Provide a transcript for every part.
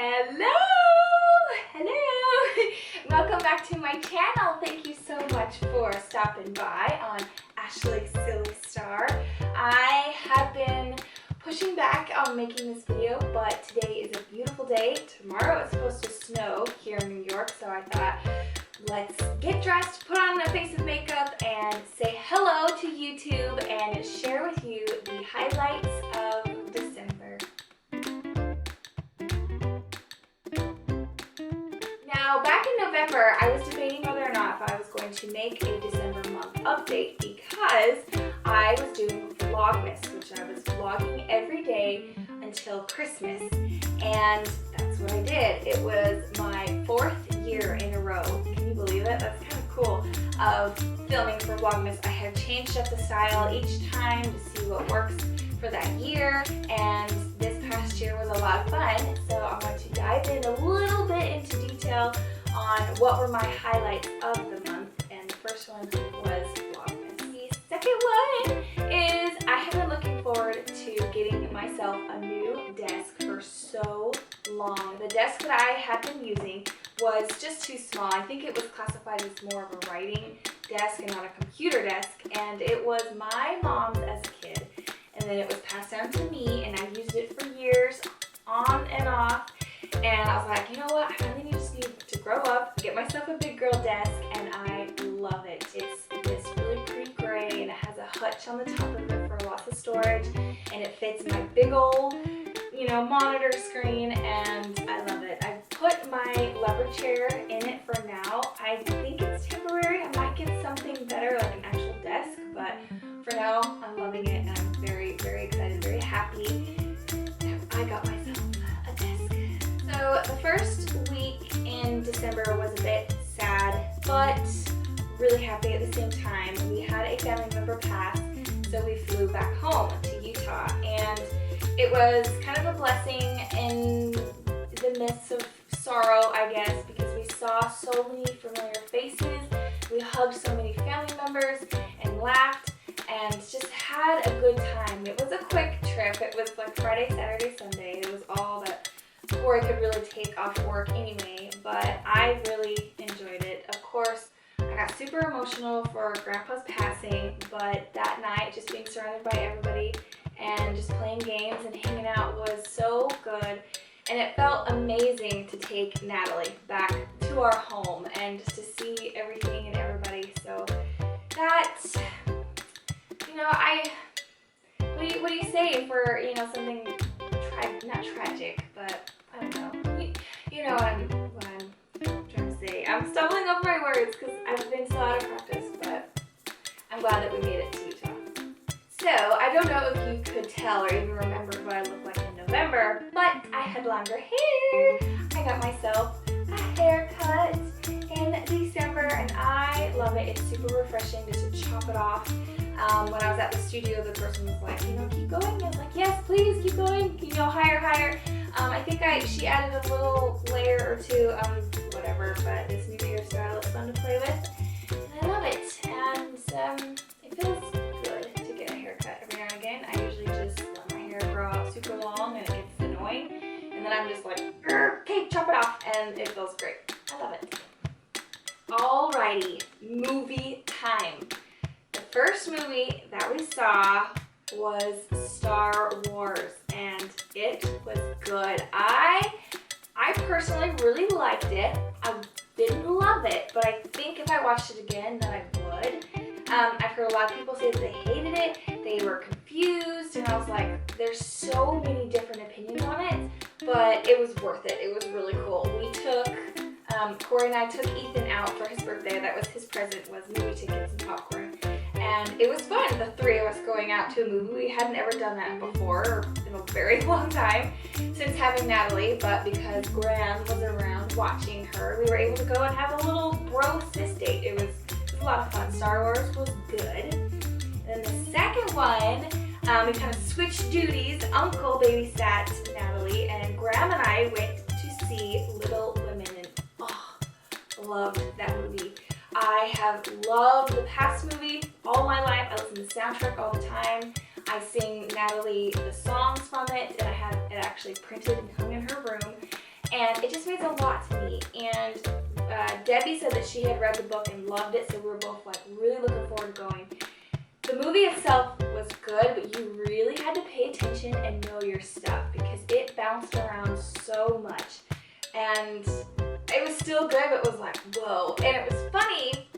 Hello! Hello! Welcome back to my channel. Thank you so much for stopping by on AshleySillyStar. I have been pushing back on making this video, but today is a beautiful day. Tomorrow it's supposed to snow here in New York, so I thought, let's get dressed, put on a face of makeup, and say hello to YouTube and share with you the highlights of December. Now, back in November, I was debating whether or not if I was going to make a December month update because I was doing Vlogmas, which I was vlogging every day until Christmas, and that's what I did. It was my 4th year in a row. Can you believe it? That's kind of cool, of filming for Vlogmas. I have changed up the style each time to see what works for that year, and this past year was a lot of fun, so I'm going to dive in a little bit into detail on what were my highlights of the month, and the first one was Vlogmas. The second one is I have been looking forward to getting myself a new desk for so long. The desk that I had been using was just too small. I think it was classified as more of a writing desk and not a computer desk, and it was my mom's as a kid. And then it was passed down to me, and I used it for years, on and off. And I was like, you know what? I really just need to grow up, get myself a big girl desk, and I love it. It's this really pretty gray, and it has a hutch on the top of it for lots of storage, and it fits my big old, monitor screen, and I love it. I've put my leopard chair in it for now. I think it's temporary. I might get something better, like an actual desk, but for now, I'm loving it, and I'm very, very excited, very happy that I got myself a desk. So the first week in December was a bit sad, but really happy at the same time. We had a family member pass, so we flew back home to Utah, and it was kind of a blessing in the midst of sorrow, I guess, because we saw so many familiar faces, we hugged so many family members, and laughed, and just had a good time. It was a quick trip. It was like Friday, Saturday, Sunday. It was all that Corey could really take off work anyway, but I really enjoyed it. Of course, I got super emotional for Grandpa's passing, but that night, just being surrounded by everybody and just playing games and hanging out was so good. And it felt amazing to take Natalie back to our home and just to see everything and everybody. So that, what do you say for, something, not tragic, but I don't know. You know what I'm trying to say. I'm stumbling over my words because I've been so out of practice, but I'm glad that we made it to Utah. So, I don't know if you could tell or even remember what I looked like in November, but I had longer hair. I got myself a haircut in December, and I love it. It's super refreshing just to chop it off. When I was at the studio, the person was like, keep going. I was like, yes, please, keep going. Higher. I think she added a little layer or two, whatever, but this new hairstyle is fun to play with, and I love it. And it feels good to get a haircut every now and again. I usually just let my hair grow out super long, and it gets annoying, and then I'm just like, okay, chop it off, and it feels great. I love it. Alrighty, movie time. The first movie that we saw was Star Wars, and it was good. I personally really liked it. I didn't love it, but I think if I watched it again, then I would. I've heard a lot of people say that they hated it, they were confused, and I was like, there's so many different opinions on it, but it was worth it. It was really cool. We took, Corey and I took Ethan out for his birthday. That was his present, was movie tickets and popcorn. And it was fun, the three of us going out to a movie. We hadn't ever done that before in a very long time since having Natalie, but because Graham was around watching her, we were able to go and have a little bro sis date. It was a lot of fun. Star Wars was good. And then the second one, we kind of switched duties. Uncle babysat Natalie, and Graham and I went to see Little Women, and loved that movie. I have loved the past movie all my life. I listen to the soundtrack all the time. I sing Natalie the songs from it, and I have it actually printed and hung in her room. and it just means a lot to me. And Debbie said that she had read the book and loved it, so we were both like really looking forward to going. The movie itself was good, but you really had to pay attention and know your stuff because it bounced around so much. And it was still good, but it was like, whoa. And it was funny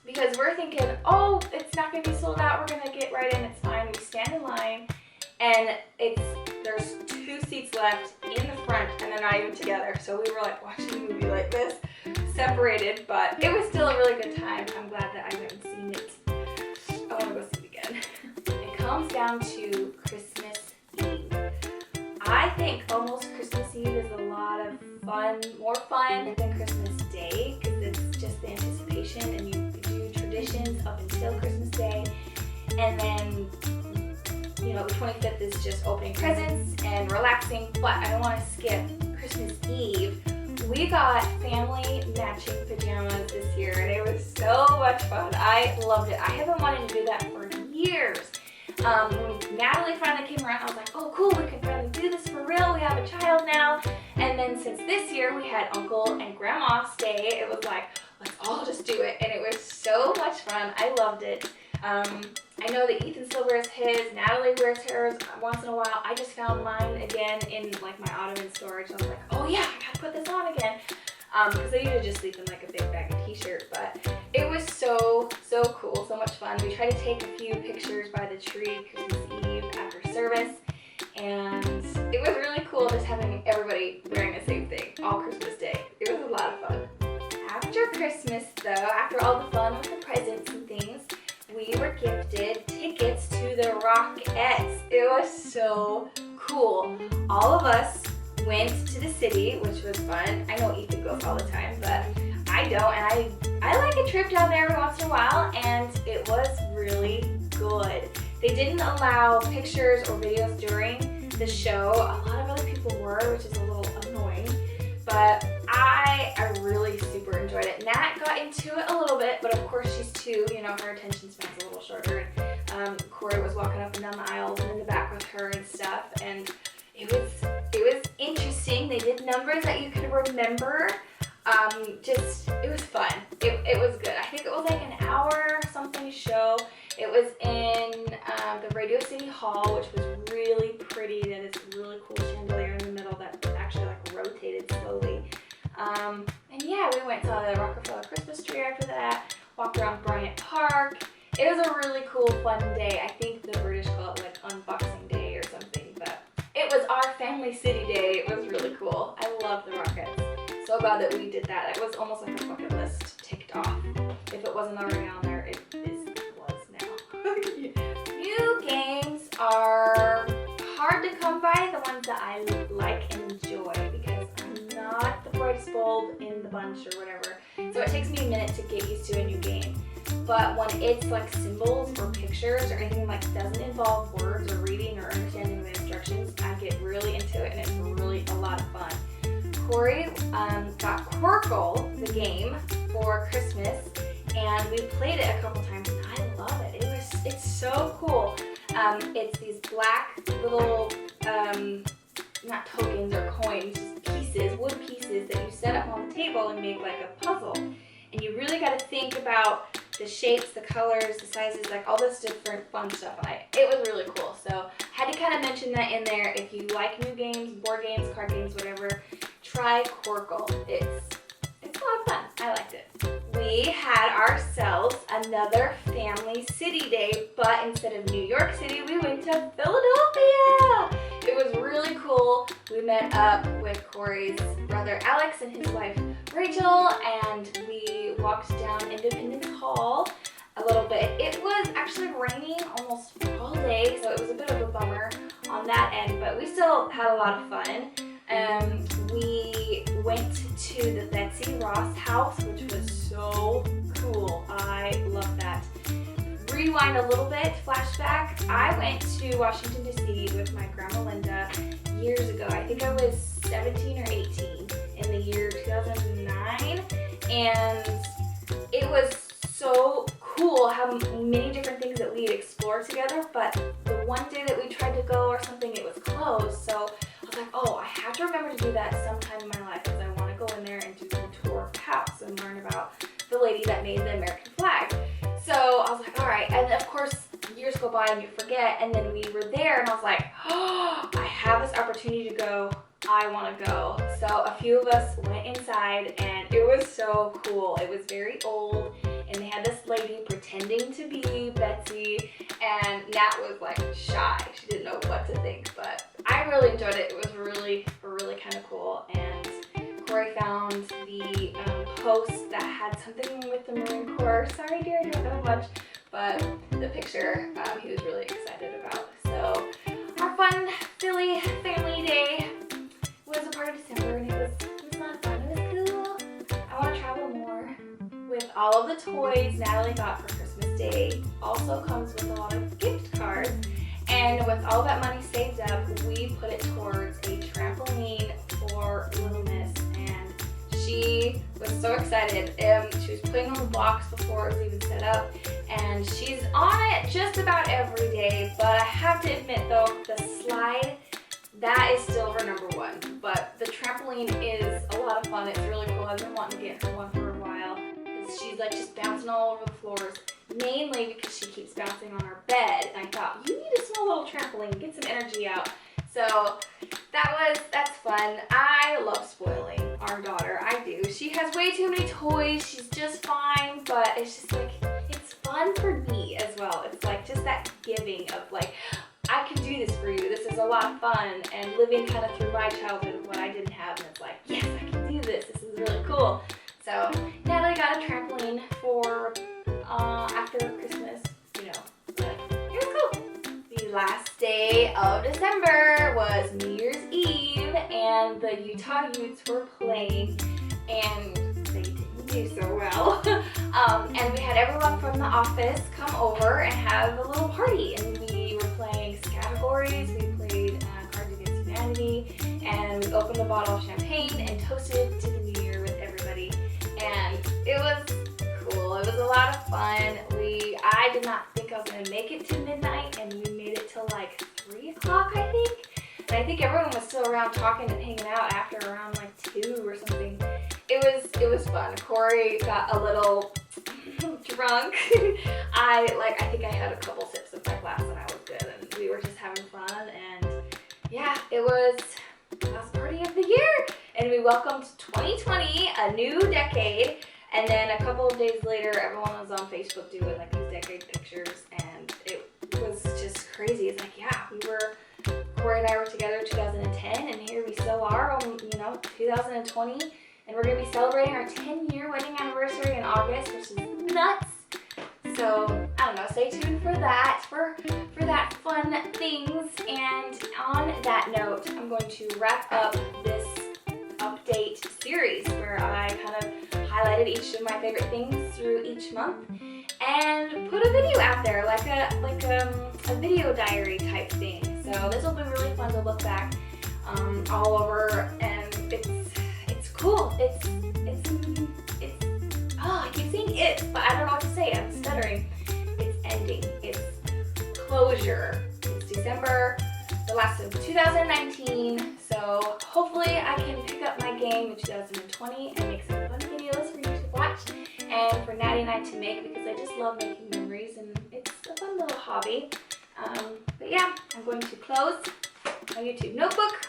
because we're thinking, oh, it's not going to be sold out. We're going to get right in. It's fine. We stand in line, and there's 2 seats left in the front, and they're not even together. So we were like watching the movie like this, separated, but it was still a really good time. I'm glad that I went and seen it. I want to go see it again. It comes down to Christmas Eve. I think almost Christmas Eve is a lot of fun, more fun than Christmas Day, because it's just the anticipation and you do traditions up until Christmas Day. And then, you know, the 25th is just opening presents and relaxing, but I don't want to skip Christmas Eve. We got family matching pajamas this year, and it was so much fun. I loved it. I haven't wanted to do that for years. When Natalie finally came around, I was like, oh cool, we can finally do this for real. We have a child now. And then since this year we had Uncle and Grandma stay, it was like, let's all just do it. And it was so much fun. I loved it. I know that Ethan still wears his, Natalie wears hers once in a while. I just found mine again in like my ottoman storage. I was like, oh yeah, I gotta put this on again. Because I usually just sleep in like a big bag of t-shirt, but it was so cool, so much fun. We tried to take a few pictures by the tree Christmas Eve after service, and it was really cool just having everybody wearing the same thing all Christmas Day. It was a lot of fun. After Christmas though, after all the fun with the presents and things, we were gifted tickets to the Rockettes. It was so cool. All of us went to the city, which was fun. I know Ethan goes all the time, but I don't, and I like a trip down there every once in a while, and it was really good. They didn't allow pictures or videos during the show. A lot of other people were, which is a little annoying, but I really super enjoyed it. Nat got into it a little bit, but of course she's 2, you know, her attention span's a little shorter. Corey was walking up and down the aisles and in the back with her and stuff, and it was interesting. They did numbers that you could remember. It was fun. It was good. I think it was like an hour something show. It was in the Radio City Hall, which was really pretty. That is a really cool chandelier in the middle that actually like rotated slowly. And yeah, we went to the Rockefeller Christmas tree after that, walked around Bryant Park. It was a really cool, fun day. I think the British call it like Unboxing Day or something, but it was our family city day. It was really cool. I love the Rockettes. So glad that we did that. It was almost like a bucket list ticked off. If it wasn't already on there, it was now. New games are hard to come by, the ones that I like and enjoy, because I'm not the brightest bulb in the bunch or whatever. So it takes me a minute to get used to a new game. But when it's like symbols or pictures or anything like doesn't involve words or reading or understanding the instructions, I get really into it, and it's really a lot of fun. Corey got Qwirkle, the game, for Christmas, and we played it a couple times, and I love it. It's so cool. It's these black little, not tokens or coins, just pieces, wood pieces that you set up on the table and make like a puzzle. And you really got to think about the shapes, the colors, the sizes, like all this different fun stuff. And it was really cool. So I had to kind of mention that in there. If you like new games, board games, card games, whatever, try Qwirkle. It's a lot of fun. I liked it. We had ourselves another family city day, but instead of New York City, we went to Philadelphia. It was really cool. We met up with Corey's brother Alex and his wife Rachel, and we walked down Independence Hall a little bit. It was actually raining almost all day, so it was a bit of a bummer on that end, but we still had a lot of fun. We went to the Betsy Ross house, which was so cool. I love that. Rewind a little bit, flashback. I went to Washington, D.C. with my grandma Linda years ago. I think I was 17 or 18 in the year 2009, and it was so cool how many different things that we'd explored together, but the one day that we tried to go or something, it was closed, so I was like, oh, I have to remember to do that sometime in my life because I want to go in there and do some tour of the house and learn about the lady that made the American flag. So I was like, all right. And of course, years go by and you forget. And then we were there and I was like, oh, I have this opportunity to go. I want to go. So a few of us went inside and it was so cool. It was very old and they had this lady pretending to be Betsy, and Nat was like shy. She didn't know what to think, but I really enjoyed it. It was really kind of cool. And Corey found the post that had something with the Marine Corps. Sorry dear, I don't know much, but the picture he was really excited about. So our fun, silly family day was a part of December, and it was a lot of fun. It was cool. I want to travel more. With all of the toys Natalie got for Christmas Day, also comes with a lot of gift cards. And with all that money saved up, we put it towards a trampoline for Little Miss. And she was so excited. She was putting on the blocks before it was even set up. And she's on it just about every day. But I have to admit though, the slide, that is still her number one. But the trampoline is a lot of fun. It's really cool. I've been wanting to get her one for a while. She's like just bouncing all over the floors, mainly because she keeps bouncing on our bed. And I thought, you need a small little trampoline, get some energy out. So that's fun. I love spoiling our daughter. I do. She has way too many toys. She's just fine, but it's just like, it's fun for me as well. It's like just that giving of like, I can do this for you. This is a lot of fun, and living kind of through my childhood of what I didn't have, and it's like, yes, I can do this. This is really cool. So Natalie got a trampoline for after Christmas, you know, but it was cool. The last day of December was New Year's Eve, and the Utah Utes were playing, and they didn't do so well. And we had everyone from the office come over and have a little party, and we were playing categories. We played Cards Against Humanity, and we opened a bottle of champagne and toasted to the new year with everybody. And it was cool. It was a lot of fun. I did not think I was going to make it to midnight, and we made it till like 3 o'clock, I think. And I think everyone was still around talking and hanging out after around like 2 or something. It was fun. Corey got a little drunk. I think I had a couple sips of my glass and I was good, and we were just having fun. And yeah, it was the last party of the year. And we welcomed 2020, a new decade. And then a couple of days later, everyone was on Facebook doing like these decade pictures, and it was just crazy. It's like, yeah, Corey and I were together in 2010, and here we still are, 2020, and we're gonna be celebrating our 10-year wedding anniversary in August, which is nuts. So I don't know, stay tuned for that, for that fun things. And on that note, I'm going to wrap up this update series where I kind of highlighted each of my favorite things through each month and put a video out there, like a video diary type thing. So this will be really fun to look back all over, and it's cool. It's I keep saying it, but I don't know what to say. I'm stuttering. It's ending. It's closure. It's December, the last of 2019. So hopefully I can pick up my game in 2020 and make some fun videos for you to watch and for Natty and I to make, because I just love making memories and it's a fun little hobby. But yeah, I'm going to close my YouTube notebook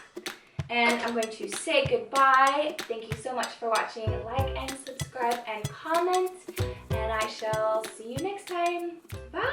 and I'm going to say goodbye. Thank you so much for watching. Like and subscribe and comment, and I shall see you next time. Bye!